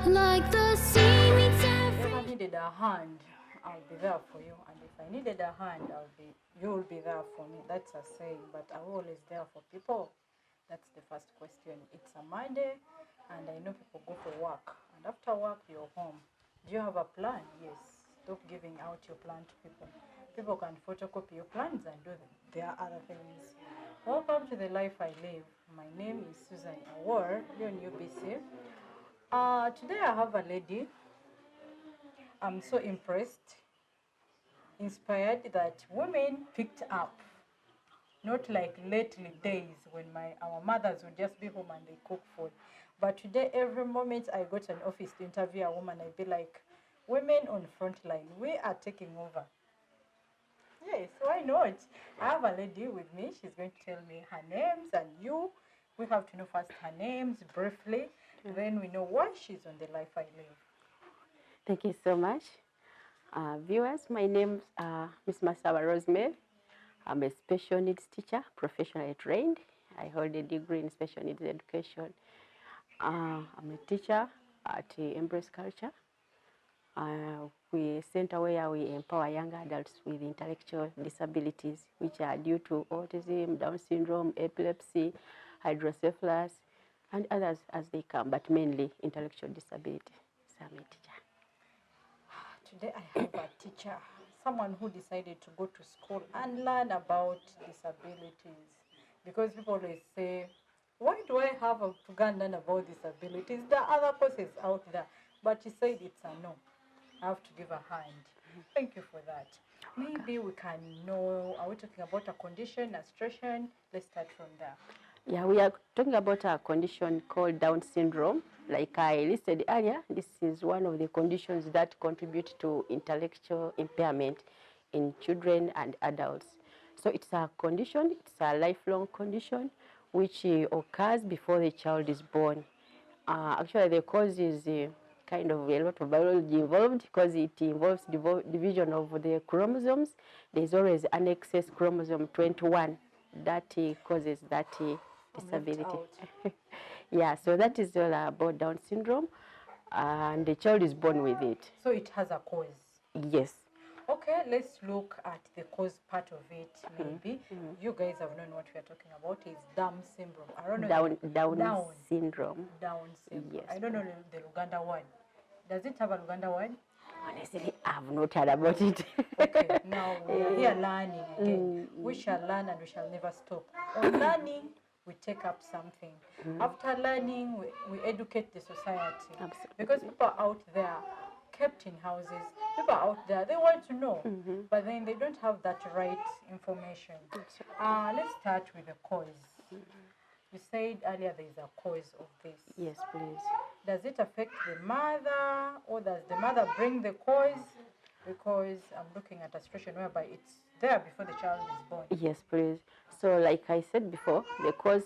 Like the sea meets If I needed a hand, I'll be there for you. And if I needed a hand, you'll be there for me. That's a saying, but I'm always there for people. That's the first question. It's a Monday, and I know people go for work. And after work, you're home. Do you have a plan? Yes. Stop giving out your plan to people. People can photocopy your plans and do their other things. Welcome to the life I live. My name is Susan Awar. You're in UBC. Today I have a lady. I'm so impressed, inspired that women picked up. Not like lately days when our mothers would just be home and they cook food. But today, every moment I go to an office to interview a woman, I'd be like, women on front line, we are taking over. Yes, why not? I have a lady with me. She's going to tell me her names, and we have to know first her names briefly. Then we know why she's on the life I live. Thank you so much. Viewers, my name is Ms. Masawa Rosemary. I'm a special needs teacher, professionally trained. I hold a degree in special needs education. I'm a teacher at Embrace Culture. We center where we empower young adults with intellectual disabilities, which are due to autism, Down syndrome, epilepsy, hydrocephalus, and others as they come, but mainly intellectual disability. So I'm a teacher. Today I have a teacher, someone who decided to go to school and learn about disabilities. Because people always say, why do I have to go and learn about disabilities? There are other courses out there. But she said it's a no. I have to give a hand. Thank you for that. Maybe we can know, are we talking about a condition, a situation? Let's start from there. Yeah, we are talking about a condition called Down syndrome. Like I listed earlier, this is one of the conditions that contribute to intellectual impairment in children and adults. So it's a condition, it's a lifelong condition which occurs before the child is born. Actually, the cause is kind of a lot of biology involved because it involves division of the chromosomes. There's always an excess chromosome 21 that causes that disability. Yeah, so that is all about Down syndrome, and the child is born with it. So it has a cause? Yes. Okay, let's look at the cause part of it, maybe. You guys have known what we are talking about is Down syndrome. I don't know. Down syndrome. Down syndrome. Yes. I don't know the Luganda word. Does it have a Luganda word? Honestly, I've not heard about it. Okay, now we are here learning again. We shall learn and we shall never stop. On learning, we take up something. After learning, we educate the society. Absolutely. Because people out there, kept in houses, people out there, they want to know, but then they don't have that right information. Let's start with the cause. You said earlier there is a cause of this. Yes, please. Does it affect the mother, or does the mother bring the cause? Because I'm looking at a situation whereby it's there before the child is born. Yes, please. So like I said before, the cause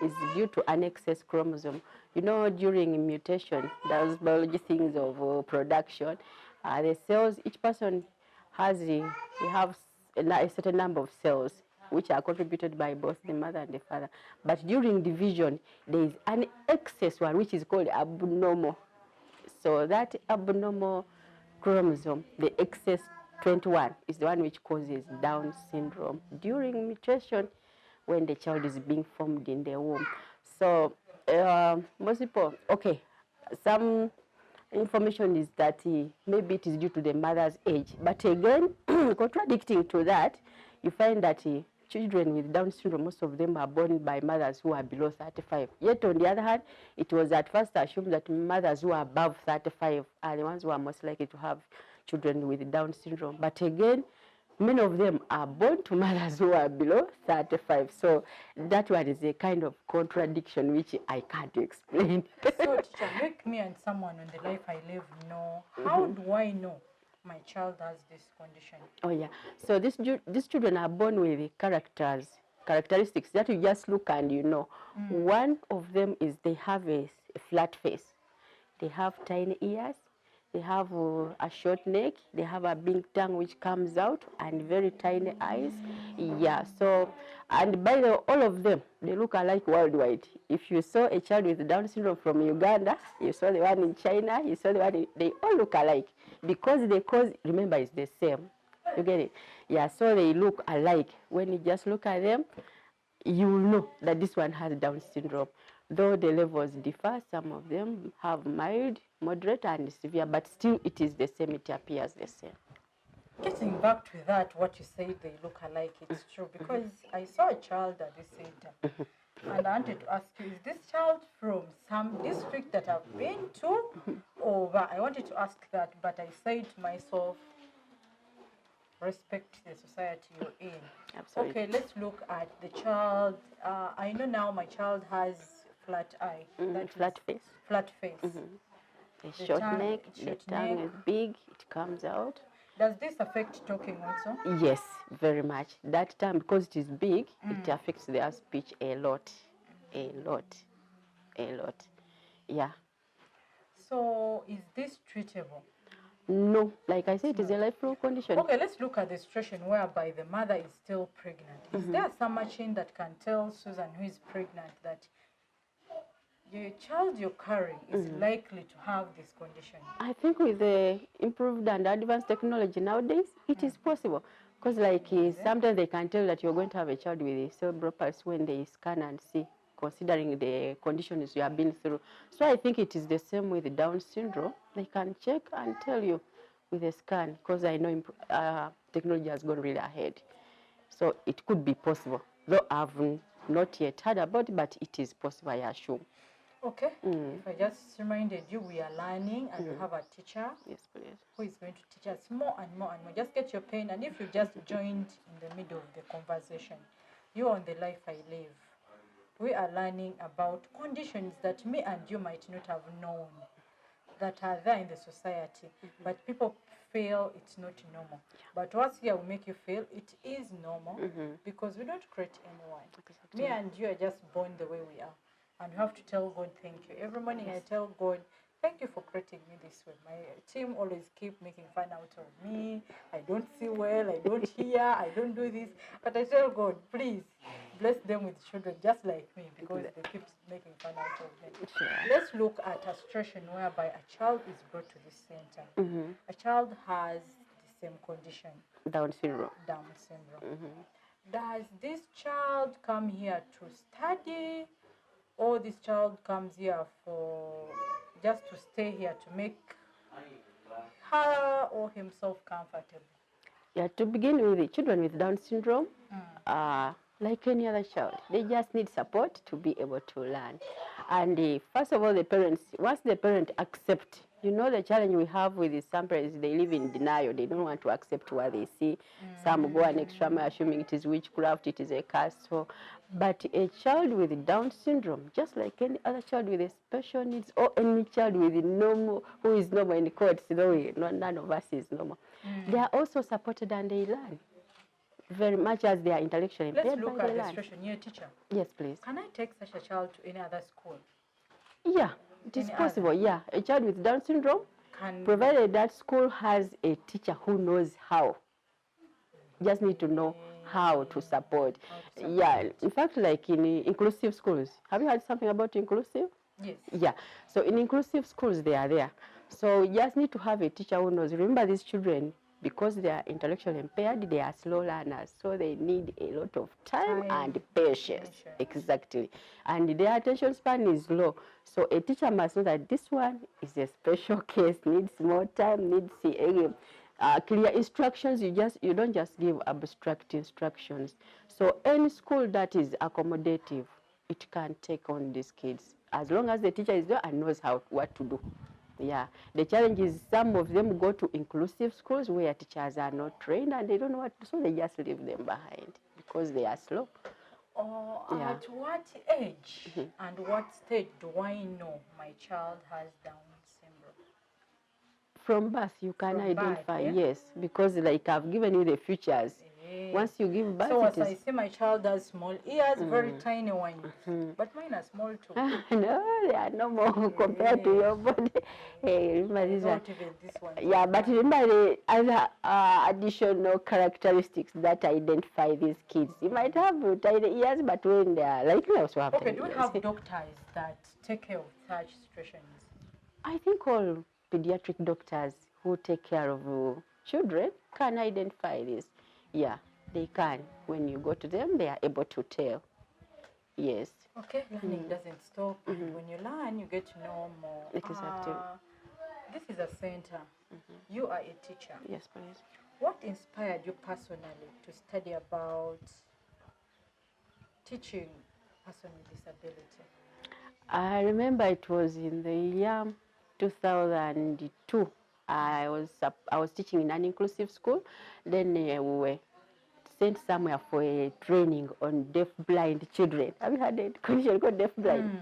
is due to an excess chromosome. You know, during mutation, those biology things of production, the cells, each person has we have a certain number of cells which are contributed by both the mother and the father. But during division, there is an excess one which is called abnormal. So that abnormal chromosome, the excess 21, is the one which causes Down syndrome during mutation when the child is being formed in the womb. So most people, okay, some information is that maybe it is due to the mother's age. But again, contradicting to that, you find that children with Down syndrome, most of them are born by mothers who are below 35. Yet on the other hand, it was at first assumed that mothers who are above 35 are the ones who are most likely to have children with Down syndrome. But again, many of them are born to mothers who are below 35. So that one is a kind of contradiction which I can't explain. So teacher, make me and someone on the life I live know, how do I know my child has this condition? Oh yeah, so these children are born with characteristics that you just look and you know. One of them is they have a flat face. They have tiny ears. they have a short neck, they have a big tongue which comes out, and very tiny eyes. Yeah, so, and by the all of them, they look alike worldwide. If you saw a child with Down syndrome from Uganda, you saw the one in China, you saw the one they all look alike because the cause, remember, is the same. You get it? Yeah, so they look alike. When you just look at them, you will know that this one has Down syndrome. Though the levels differ, some of them have mild, moderate, and severe, but still it is the same, it appears the same. Getting back to that, what you say they look alike, it's true because I saw a child at this center and I wanted to ask you, is this child from some district that I've been to? Or I wanted to ask that, but I said to myself, respect the society you're in. Absolutely. Okay, let's look at the child. I know now my child has flat eye. That Flat is face. flat face. A The short tongue- neck, the short tongue neck. is big, it comes out. Does this affect talking also? Yes, very much. That time, because it is big, it affects their speech a lot, a lot, a lot. Yeah. So is this treatable? No, like I said, it is a lifelong condition. Okay, let's look at the situation whereby the mother is still pregnant. Is there some machine that can tell Susan, who is pregnant, that your child you're carrying is likely to have this condition? I think with the improved and advanced technology nowadays, it is possible. Because like sometimes they can tell that you're going to have a child with a cerebral palsy when they scan and see, considering the conditions you have been through. So I think it is the same with Down syndrome. They can check and tell you with a scan, because I know technology has gone really ahead. So it could be possible, though I've not yet heard about it, but it is possible, I assume. Okay, if I just reminded you, we are learning and we have a teacher Yes, please. who is going to teach us more and more and more. Just get your pen, and if you just joined in the middle of the conversation, you're on the life I live. We are learning about conditions that me and you might not have known that are there in the society, but people feel it's not normal. But what's here will make you feel it is normal because we don't create anyone. Me and you are just born the way we are. And you have to tell God thank you. Every morning I tell God, thank you for creating me this way. My team always keep making fun out of me. I don't see well, I don't hear, I don't do this. But I tell God, please bless them with children just like me because they keep making fun out of me. Sure. Let's look at a situation whereby a child is brought to this center. A child has the same condition, Down syndrome. Down syndrome. Does this child come here to study, or this child comes here for just to stay here to make her or himself comfortable? Yeah, to begin with, the children with Down syndrome, like any other child, they just need support to be able to learn. And first of all, the parents, once the parent accept, you know, the challenge we have with some parents, they live in denial. They don't want to accept what they see. Some go an extra mile, assuming it is witchcraft, it is a curse. So, but a child with Down syndrome, just like any other child with a special needs, or any child with normal, who is normal in quotes, none of us is normal. They are also supported and they learn very much as they are intellectually impaired. Let's look but at they the learn. situation. You're a teacher. Yes, please. Can I take such a child to any other school? Yeah, it is Any possible. other? Yeah, a child with Down syndrome, Can provided that school has a teacher who knows how. Just need to know how to support. Yeah, in fact, like in inclusive schools, have you heard something about inclusive? Yes. Yeah, so in inclusive schools, they are there. So you just need to have a teacher who knows. Remember, these children, because they are intellectually impaired, they are slow learners. So they need a lot of time and patience. Exactly. And their attention span is low. So a teacher must know that this one is a special case, needs more time, needs clear instructions. You don't just give abstract instructions. So any school that is accommodative, it can take on these kids as long as the teacher is there and knows what to do. Yeah, the challenge is some of them go to inclusive schools where teachers are not trained and they don't know what to do, so they just leave them behind because they are slow. Yeah. At what age and what stage do I know my child has Down syndrome? From birth, you can From birth, identify, yeah? yes, because like I've given you the features. Once you give birth, So it as I is. see my child has small ears, very tiny ones, but mine are small too. No, they are no more compared to your body. Hey, remember these are, Not even this one. yeah, but remember the other additional characteristics that identify these kids. You might have tiny ears, but when they are like, you also have Okay, tiny do we ears. have doctors that take care of such situations? I think all pediatric doctors who take care of children can identify this. Yeah, they can. When you go to them, they are able to tell. Yes. Okay, learning doesn't stop. And when you learn, you get to know more. Exactly. This is a center. You are a teacher. Yes, please. What inspired you personally to study about teaching person with disability? I remember it was in the year 2002. I was teaching in an inclusive school. Then we were sent somewhere for a training on deaf-blind children. Have you had a condition called deaf-blind?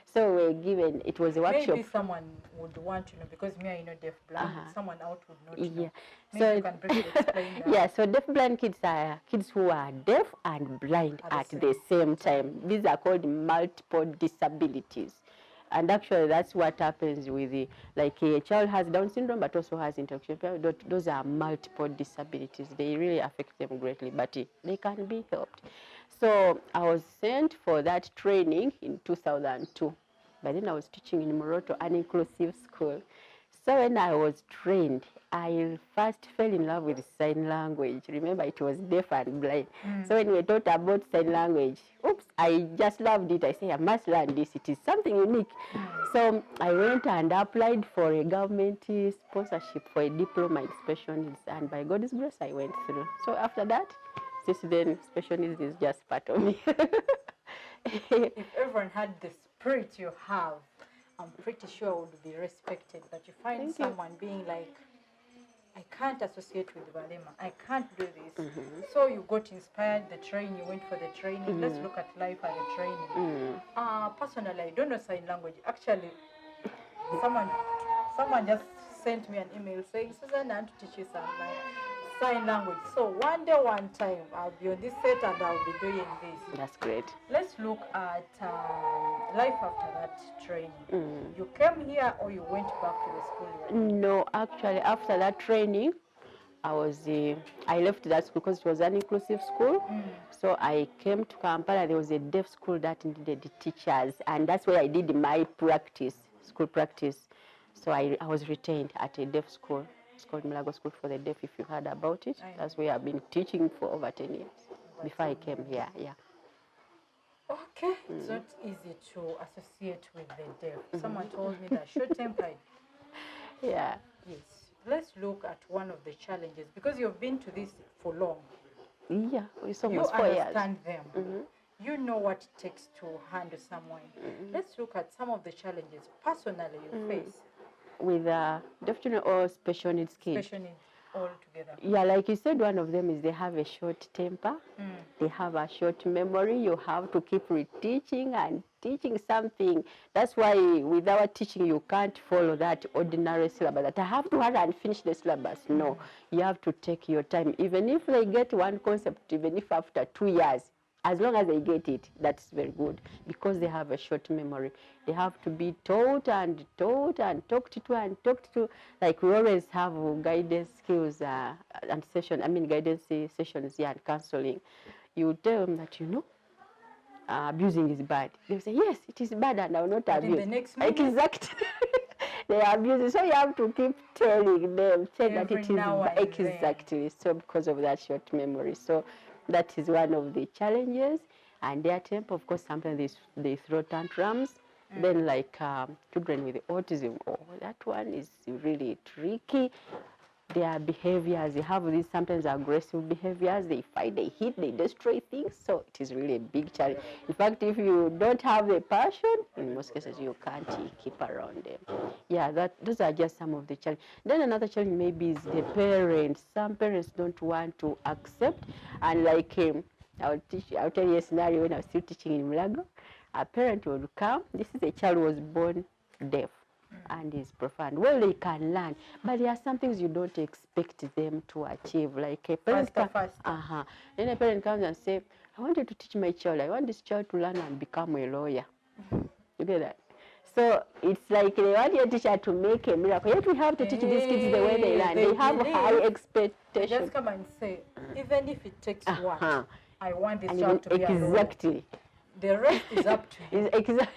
So we were given, it was a workshop. Maybe someone would want to know, because me, I know deaf-blind, someone out would not know. Yeah. Maybe So you can briefly explain that. yeah, so deaf-blind kids are kids who are deaf and blind at the same time. These are called multiple disabilities. And actually, that's what happens with like a child has Down syndrome, but also has intellectual impairment. Those are multiple disabilities. They really affect them greatly, but they can be helped. So I was sent for that training in 2002. By then I was teaching in Moroto, an inclusive school. So when I was trained, I first fell in love with sign language. Remember, it was deaf and blind. So when we taught about sign language, oops, I just loved it. I said, I must learn this. It is something unique. So I went and applied for a government sponsorship for a diploma in special needs. And by God's grace, I went through. So after that, since then, special needs is just part of me. If everyone had the spirit you have, I'm pretty sure would be respected. But you find someone being like, I can't associate with Valema. I can't do this. So you got inspired, the training, you went for the training. Let's look at life at the training. Personally, I don't know sign language. Actually, someone just sent me an email saying, Susan, I want to teach you sign language. So one day, one time, I'll be on this set and I'll be doing this. That's great. Let's look at life after that training. You came here or you went back to the school? No, actually, after that training, I left that school because it was an inclusive school. So I came to Kampala. There was a deaf school that needed teachers, and that's where I did my school practice. So I was retained at a deaf school. It's called Mulago School for the Deaf, if you heard about it. That's where I've been teaching for over 10 years before I came here. Yeah. Okay, it's not easy to associate with the deaf. Someone told me that short-tempered. Yeah. Yes. Let's look at one of the challenges, because you've been to this for long. Yeah, it's almost 4 years. You understand them. You know what it takes to handle someone. Let's look at some of the challenges personally you face. With deaf children or special needs kids? Special needs all together. Yeah, like you said, one of them is they have a short temper. They have a short memory. You have to keep reteaching and teaching something. That's why with our teaching, you can't follow that ordinary syllabus. That I have to hurry and finish the syllabus. No, you have to take your time. Even if they get one concept, even if after 2 years, as long as they get it, that's very good, because they have a short memory. They have to be taught and taught and talked to and talked to. Like we always have guidance skills and guidance sessions here and counseling. You tell them that, abusing is bad. They say, yes, it is bad and I will not abuse. In the next minute, exactly. They are abusing. So you have to keep telling them, that it is bad. Exactly. So because of that short memory. So that is one of the challenges. And their temper, of course, sometimes they throw tantrums. Then like children with autism, that one is really tricky. Their behaviors, they have these sometimes aggressive behaviors. They fight, they hit, they destroy things. So it is really a big challenge. In fact, if you don't have the passion, in most cases you can't keep around them. Yeah, those are just some of the challenges. Then another challenge maybe is the parents. Some parents don't want to accept. And like I'll tell you a scenario when I was still teaching in Mulago. A parent would come. This is a child who was born deaf. and is profound. Well, they can learn, but there are some things you don't expect them to achieve. Like a parent Faster. Then a parent comes and say, I want you to teach my child. I want this child to learn and become a lawyer. You get that? So it's like they want your teacher to make a miracle. Yet we have to teach these kids the way they learn. They have high They expectations. just come and say, even if it takes what, I want this And child to be a lawyer. exactly. The rest is up to you. Exactly.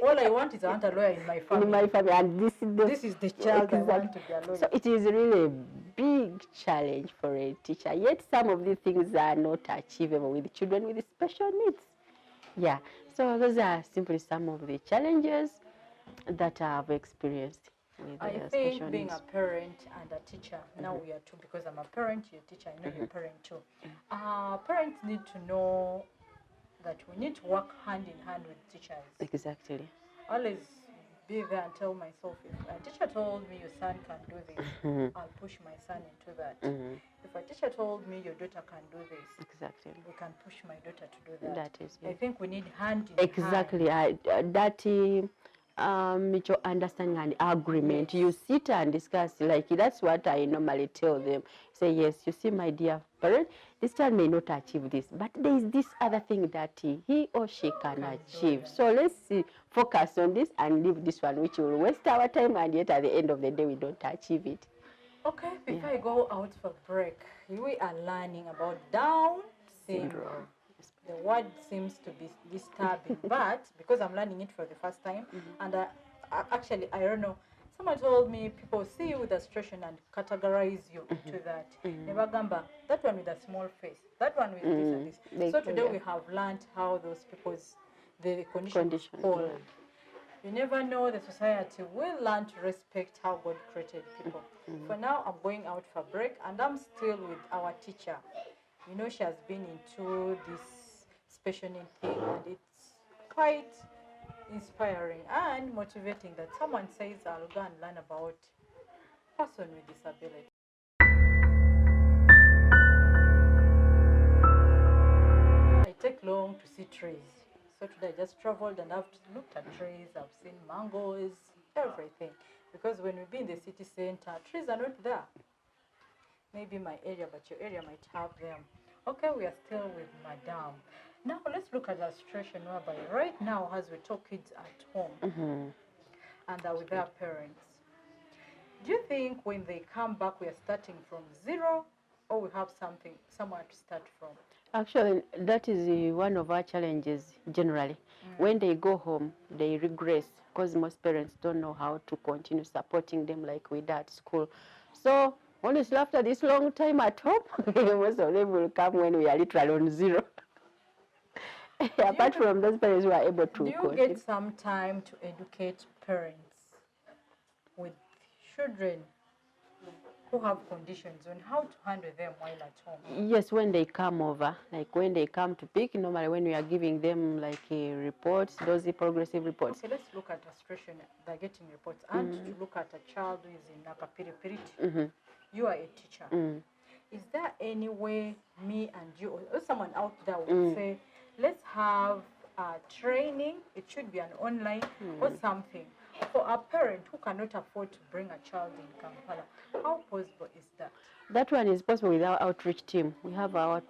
All I want is I want a lawyer in my family. In my family, and This is the child I want to be a lawyer. So it is really a big challenge for a teacher. Yet some of these things are not achievable with children with special needs. Yeah. So those are simply some of the challenges that I've experienced with I special think being needs. a parent and a teacher, now we are two, because I'm a parent, you're a teacher, I know you're a parent too. Parents need to know that we need to work hand in hand with teachers. Exactly. Always be there and tell myself, if a teacher told me your son can do this, I'll push my son into that. If a teacher told me your daughter can do this, Exactly. we can push my daughter to do that. That is I it. think we need hand in Exactly. hand. That mutual understanding and agreement. Yes. You sit and discuss. Like that's what I normally tell them. Say, yes, you see, my dear parent, this child may not achieve this, but there is this other thing that he or she can achieve. So let's focus on this and leave this one, which will waste our time, and yet at the end of the day, we don't achieve it. Okay, before I go out for break, we are learning about Down syndrome. The word seems to be disturbing, but because I'm learning it for the first time, and actually, I don't know, someone told me people see you with a situation and categorize you into that. Nebagamba, that one with a small face, that one with this and this. So today we have learned how those people's, the condition is called. You never know, the society will learn to respect how God created people. For now, I'm going out for break, and I'm still with our teacher. You know, she has been into this special need thing, and it's quite inspiring and motivating that someone says, I'll go and learn about person with disability. I take long to see trees. So today I just traveled and I've looked at trees, I've seen mangoes, everything. Because when we be in the city center, trees are not there. Maybe my area, but your area might have them. Okay, we are still with Madame. Now let's look at a situation whereby right now, as we talk, kids at home and are with their parents. Do you think when they come back, we are starting from zero, or we have somewhere to start from? Actually, that is one of our challenges generally. When they go home, they regress because most parents don't know how to continue supporting them like we did at school. So, honestly, after this long time at home, most of them will come when we are literally on zero. Apart from those parents who are able to Do you get some time to educate parents with children who have conditions on how to handle them while at home? Yes, when they come over, like when they come to pick, normally when we are giving them like reports, those progressive reports. Okay, let's look at a situation, they're getting reports, and to look at a child who is in Nakapiripiriti. You are a teacher. Is there any way me and you, or someone out there would say, let's have training, it should be an online or something, for a parent who cannot afford to bring a child in Kampala? How possible is that? That one is possible with our outreach team. We have our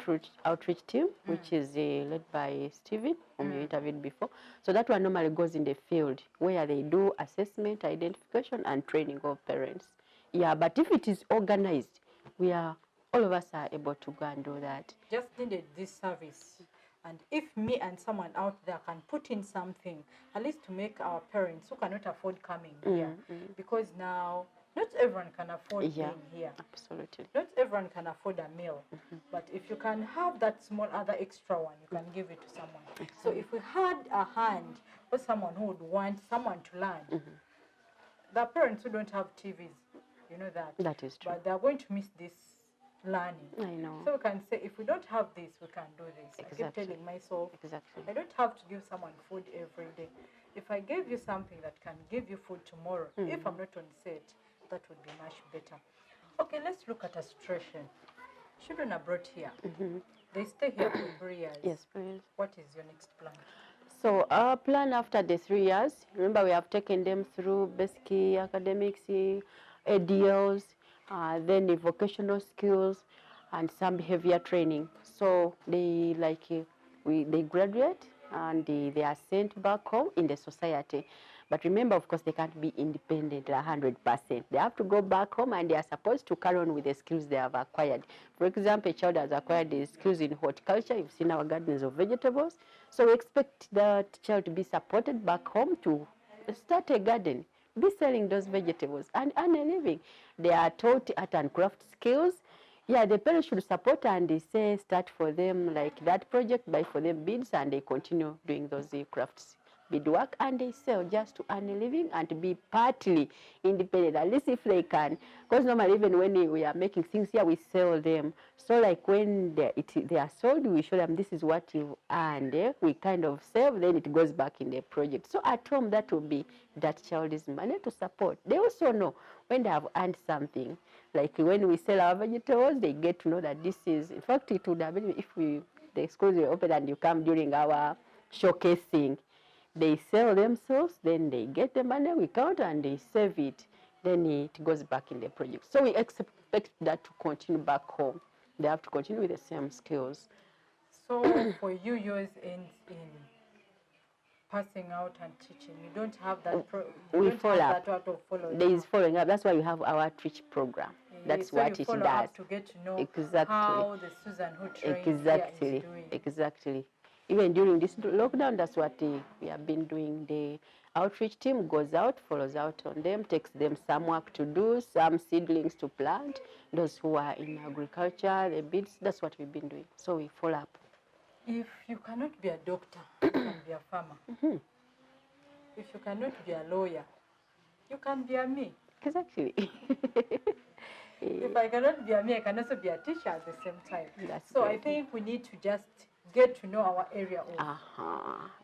outreach team, which is led by Steven, whom you interviewed before. So that one normally goes in the field where they do assessment, identification, and training of parents. Yeah, but if it is organized, all of us are able to go and do that. Just needed this service. And if me and someone out there can put in something, at least to make our parents who cannot afford coming here, because now not everyone can afford being here. Absolutely. Not everyone can afford a meal, but if you can have that small other extra one, you can give it to someone. So if we had a hand or someone who would want someone to learn, the parents who don't have TVs, you know that. That is true. But they are going to miss this learning. I know. So we can say, if we don't have this, we can do this. Exactly. I keep telling myself, Exactly. I don't have to give someone food every day. If I gave you something that can give you food tomorrow, if I'm not on set, that would be much better. Okay, let's look at a situation. Children are brought here. They stay here for 3 years. Yes, please. What is your next plan? So our plan after the 3 years, remember we have taken them through basic academics, ADLs, then the vocational skills, and some behavior training. So they they graduate and they are sent back home in the society. But remember, of course, they can't be independent 100%. They have to go back home and they are supposed to carry on with the skills they have acquired. For example, a child has acquired the skills in horticulture. You've seen our gardens of vegetables. So we expect that child to be supported back home to start a garden, be selling those vegetables and earn a living. They are taught art and craft skills. Yeah, the parents should support and they say start for them like that project, buy for them beads, and they continue doing those crafts, beadwork, and they sell just to earn a living and to be partly independent, at least if they can. Because normally even when we are making things here, we sell them. So like when they are sold, we show them this is what you earned. We kind of save, then it goes back in the project. So at home, that will be that child's money to support. They also know when they have earned something. Like when we sell our vegetables, they get to know that this is, in fact, it would have been if the schools were open and you come during our showcasing, they sell themselves, then they get the money, we count and they save it, then it goes back in the project. So we expect that to continue back home. They have to continue with the same skills. So for you, yours ends in passing out and teaching. You don't have that. We follow up. That to follow. There is following up. That's why we have our outreach program. That's so what you it follow does. Up to get to know Exactly. how the Susan who trains Exactly. here is doing. Exactly. Even during this lockdown, that's what we have been doing. The outreach team goes out, follows out on them, takes them some work to do, some seedlings to plant. Those who are in agriculture, the beads, that's what we've been doing. So we follow up. If you cannot be a doctor, you can be a farmer. If you cannot be a lawyer, you can be a me. Exactly. If I cannot be a me, I can also be a teacher at the same time. So I think we need to just get to know our area of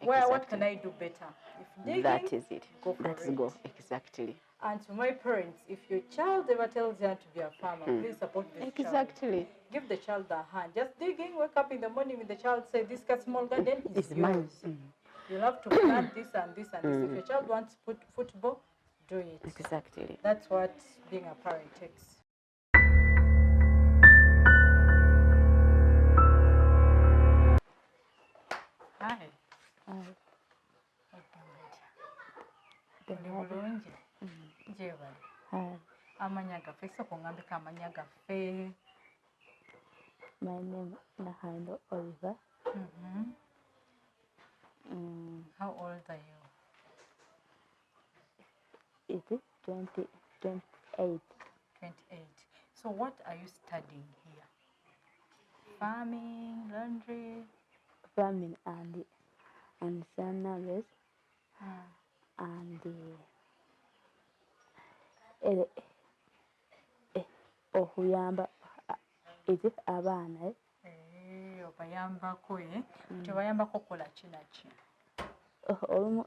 exactly. What can I do better? If digging, that is it. Go for Let's it. go. Exactly. And to my parents, if your child ever tells you to be a farmer, please support this child. Exactly. Give the child a hand. Just digging, wake up in the morning with the child, say, this small garden is yours. Mine. You'll have to plant this and this and this. If your child wants to put football, do it. Exactly. That's what being a parent takes. Hi. Bulungi. Jebale. Amanya gaffe soko ngambika amanya gaffe. My name is Nahando Oliver. How old are you? It is 28. 28. So what are you studying here? Farming, laundry? Farming and sandals and okuyamba iti abaana obayambako tebayambako kola kinaki olumu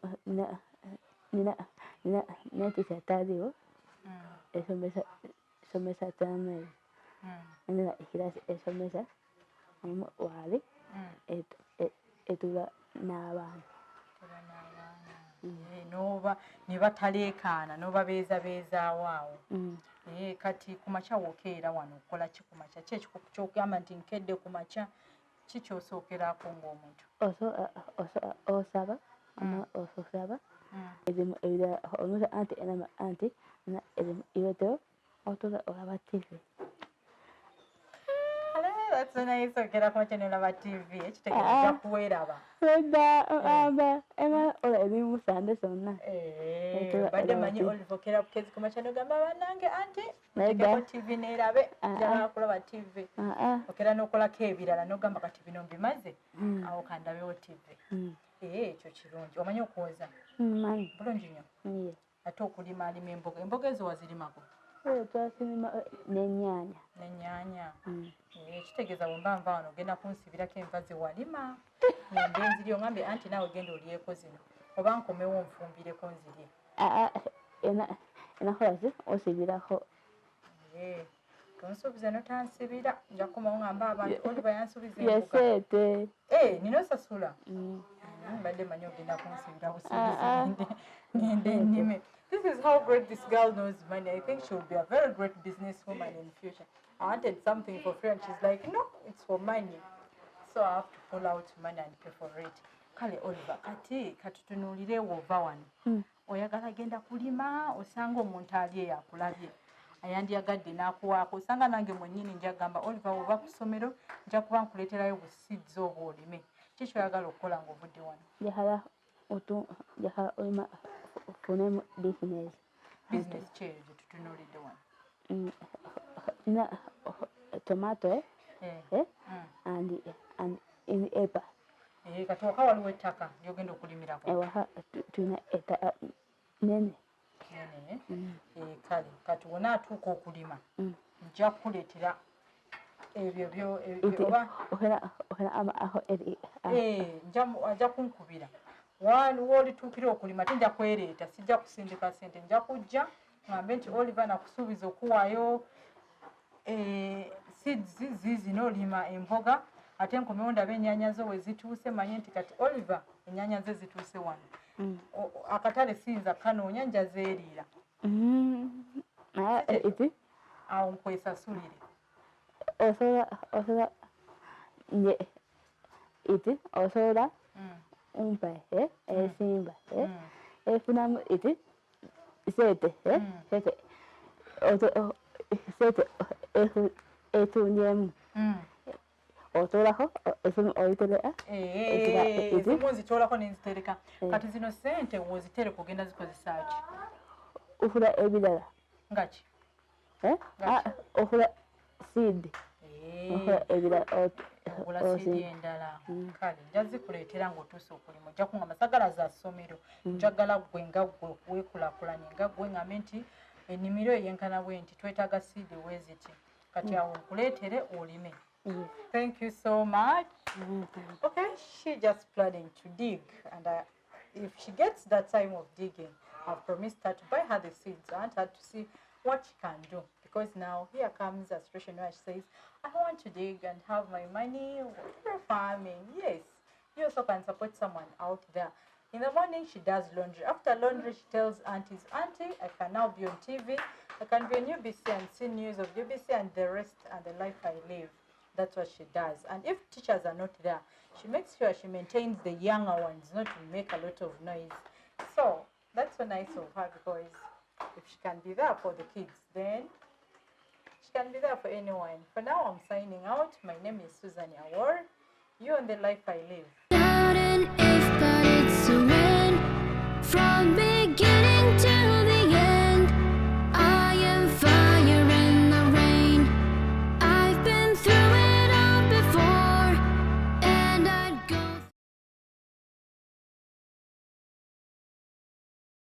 nina teacher taliwo esomesa tameri nina ekirasi esomesa olumu wali etula n'abaana noba ne bataleekaana n'obabeezabeezaawo awo kati ku makya wokeera wano okola ki ku makya ki kyokugamba nti nkedde ku makya ki kyosookerako ng'omuntu osaba osaba ezimu ebirala omusa anti enama anti iweteo otola olaba TV. That's so nice. Okera ku makya n'olaba TV ekitegeeza kuweraba ema ola ebimu sande zonna badde manyi Oliver okera bukezi ku makya n'ogamba bannange anti tekeko TV neerabe njagala kulaba TV okera n'okolako ebirala n'ogamba kati bino mbimaze awo kandabewo TV ekyo kirungi omanyi okwoza bulungi nnyo ate okulima alima emboga ezo wazirimako twasimima n'ennyaanya kitegeeza bwemba nva wano ogenda kunsibirako enva ze walima ngende nziri ongambe anti naawe genda olyeko zino oba nkomewo nfumbireko nzirye enakolaki osibirako tonsuubize notansibira nja kukomawo ngamba abantu Oliver yansuubiza Yes, embuga it. nina osasula mbadde manyi ogenda kunsibira busuubizi ngende nnime. This is how great this girl knows money. I think she'll be a very great businesswoman in future. I wanted something for free and she's like, no, it's for money. So I have to pull out money and pay for it. Kale Oliver, kati katutunuulire wova wano. Oyagala genda kulima osanga omuntu ali yakulabye. Ayandiyagadde n'akuwaako osanga nange mwennyini nja gamba Oliver wova ku ssomero nja kuba nkuleeterayo busids oba olime. Kiki oyagala okukola ng'ovudde wano? Njagala olima funemu business. Business ki eyo gye tutunuulidde wano? Tulina tomato and in apple. Kati waka waliwo ettaka ly'ogenda okulimirako. Ewaka tulina ettaka nene. Kale kati wona atuuka okulima nja kukuleetera ebyo oba ajja kunkubira w'olituukira okulima tinja kwereeta sijja kusindika ssente nja kujja ngambe nti Oliver nakusuubiza okuwaayo seeds ziizino olima emboga ate nkomewo ndabe ennyaanya zo we zituuse manye nti kati Oliver ennyaanya ze zituuse wano. Akatale siyinza kanoonya nja zeeriira. Awo nkwesasulire. Osobola osobola umpa esimba efunamu sete etunyemu otolako esimu oyitolera ezimu nzitoolako nenzitereka kati zino sente wozitereka ogenda zikozesa ki? Ofula ebirala nga ki? ofula seed ofula ebirala ogula siidi endala. Kale nja zikuleetera ng'otuuse okulima ojja kuŋŋamba sagala za ssomero njagala ggwe nga ggwe weekulaakulanye nga ggwe ngambe nti ennimiro eyenkana bwe nti twetaaga siidi weeziti kati awo nkuleetere olime. Thank you so much. Okay, she just planning to dig and if she gets that time of digging, I've promised her to buy her the seeds. I want her to see what she can do because now here comes a situation where she says, I want to dig and have my money for farming. Yes, you also can support someone out there. In the morning, she does laundry. After laundry, she tells aunties, Auntie, I can now be on TV. I can be on UBC and see news of UBC and the rest and the life I live. That's what she does. And if teachers are not there, she makes sure she maintains the younger ones, not to make a lot of noise. So that's so nice of her because if she can be there for the kids, then she can be there for anyone. For now, I'm signing out. My name is Susan Award. You on the life I live. Doubt and if, but it's a win from being